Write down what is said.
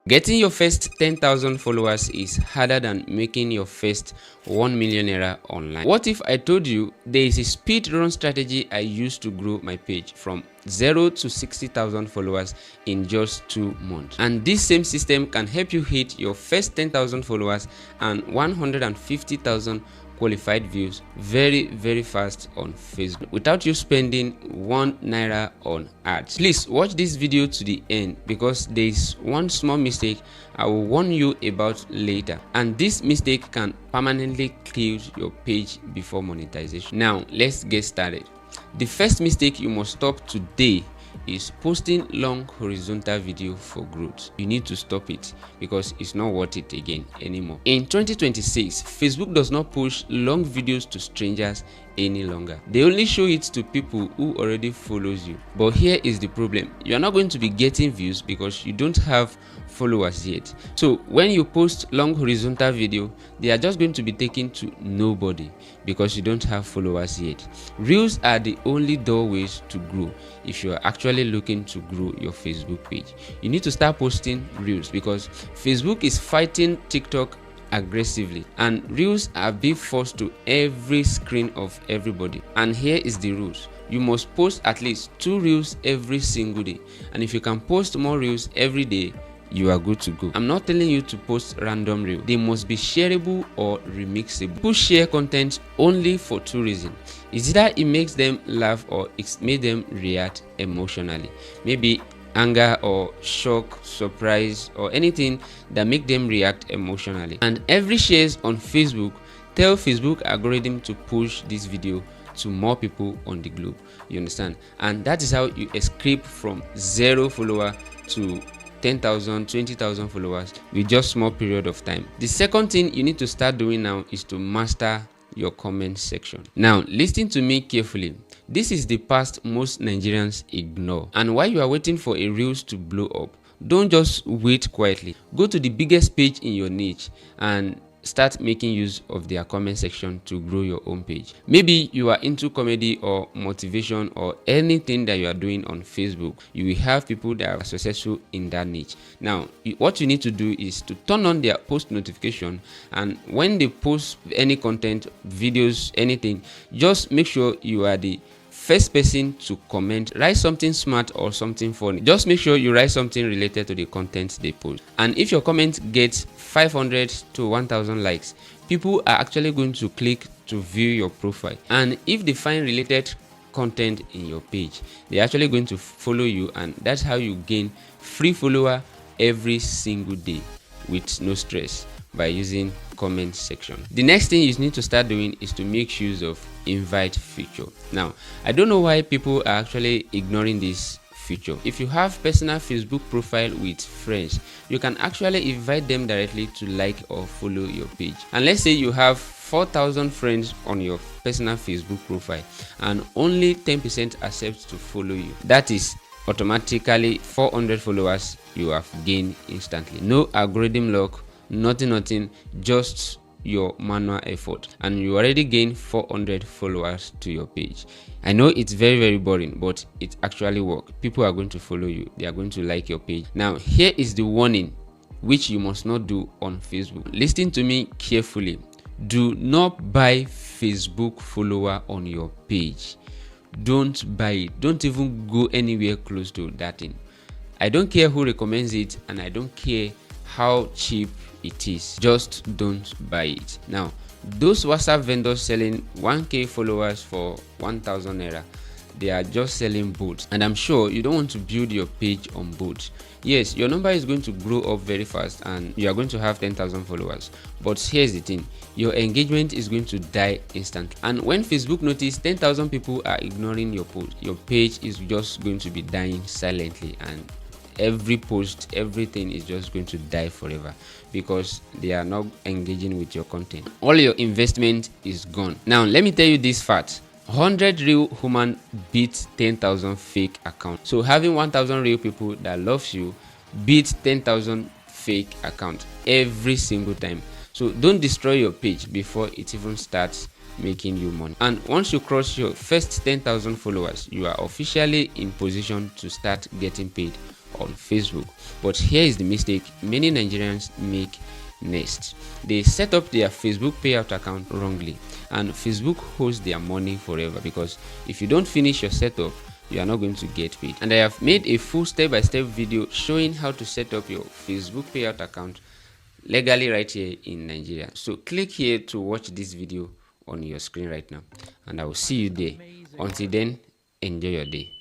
Getting your first 10,000 followers is harder than making your first 1 million naira online. What if I told you there is a speed run strategy I used to grow my page from 0 to 60,000 followers in just 2 months? And this same system can help you hit your first 10,000 followers and 150,000 qualified views very fast on Facebook without you spending 1 naira on ads. Please watch this video to the end because there is one small mistake I will warn you about later, and this mistake can permanently kill your page before monetization. Now let's get started. The first mistake you must stop today is posting long horizontal video for growth. You need to stop it because it's not worth it again anymore. In 2026, Facebook does not push long videos to strangers any longer. They only show it to people who already follows you. But here is the problem. You are not going to be getting views because you don't have followers yet. So when you post long horizontal video, they are just going to be taken to nobody because you don't have followers yet. Reels are the only doorways to grow if you are actually looking to grow your Facebook page. You need to start posting reels because Facebook is fighting TikTok aggressively, and reels are being forced to every screen of everybody. And here is the rules: you must post at least 2 reels every single day, and if you can post more reels every day, you are good to go. I'm not telling you to post random reels. They must be shareable or remixable. People share content only for 2 reasons. It's either it makes them laugh or it makes them react emotionally. Maybe anger or shock, surprise, or anything that make them react emotionally. And every shares on Facebook tell Facebook algorithm to push this video to more people on the globe. You understand? And that is how you escape from 0 follower to 10,000, 20,000 followers with just small period of time. The second thing you need to start doing now is to master your comment section. Now listen to me carefully. This is the part most Nigerians ignore. And while you are waiting for a reels to blow up, don't just wait quietly. Go to the biggest page in your niche and start making use of their comment section to grow your own page. Maybe you are into comedy or motivation or anything that you are doing on Facebook. You will have people that are successful in that niche. Now what you need to do is to turn on their post notification, and when they post any content, videos, anything, just make sure you are the first person to comment. Write something smart or something funny. Just make sure you write something related to the content they post. And if your comment gets 500 to 1000 likes, people are actually going to click to view your profile. And if they find related content in your page, they're actually going to follow you, and that's how you gain free follower every single day with no stress, by using comment section. The next thing you need to start doing is to make use of invite feature. Now I don't know why people are actually ignoring this feature. If you have personal Facebook profile with friends, you can actually invite them directly to like or follow your page. And let's say you have 4,000 friends on your personal Facebook profile and only 10% accept to follow you. That is automatically 400 followers you have gained instantly. No algorithm lock, nothing, just your manual effort, and you already gain 400 followers to your page. I know it's very boring, but it actually works. People are going to follow you, they are going to like your page. Now here is the warning which you must not do on Facebook. Listen to me carefully. Do not buy Facebook follower on your page. Don't buy it. Don't even go anywhere close to that thing. I don't care who recommends it, and I don't care how cheap it is. Just don't buy it. Now those WhatsApp vendors selling 1k followers for 1000 naira, they are just selling bots, and I'm sure you don't want to build your page on bots. Yes, your number is going to grow up very fast and you are going to have 10,000 followers, but here's the thing: your engagement is going to die instantly. And when Facebook notice 10,000 people are ignoring your post, your page is just going to be dying silently, and every post, everything is just going to die forever because they are not engaging with your content. All your investment is gone. Now let me tell you this fact: 100 real human beat 10,000 fake accounts. So having 1,000 real people that loves you beat 10,000 fake accounts every single time. So don't destroy your page before it even starts making you money. And once you cross your first 10,000 followers, you are officially in position to start getting paid on Facebook. But here is the mistake many Nigerians make next. They set up their Facebook payout account wrongly, and Facebook holds their money forever, because if you don't finish your setup, you are not going to get paid. And I have made a full step-by-step video showing how to set up your Facebook payout account legally right here in Nigeria. So click here to watch this video on your screen right now, and I will see you there. Until then, enjoy your day.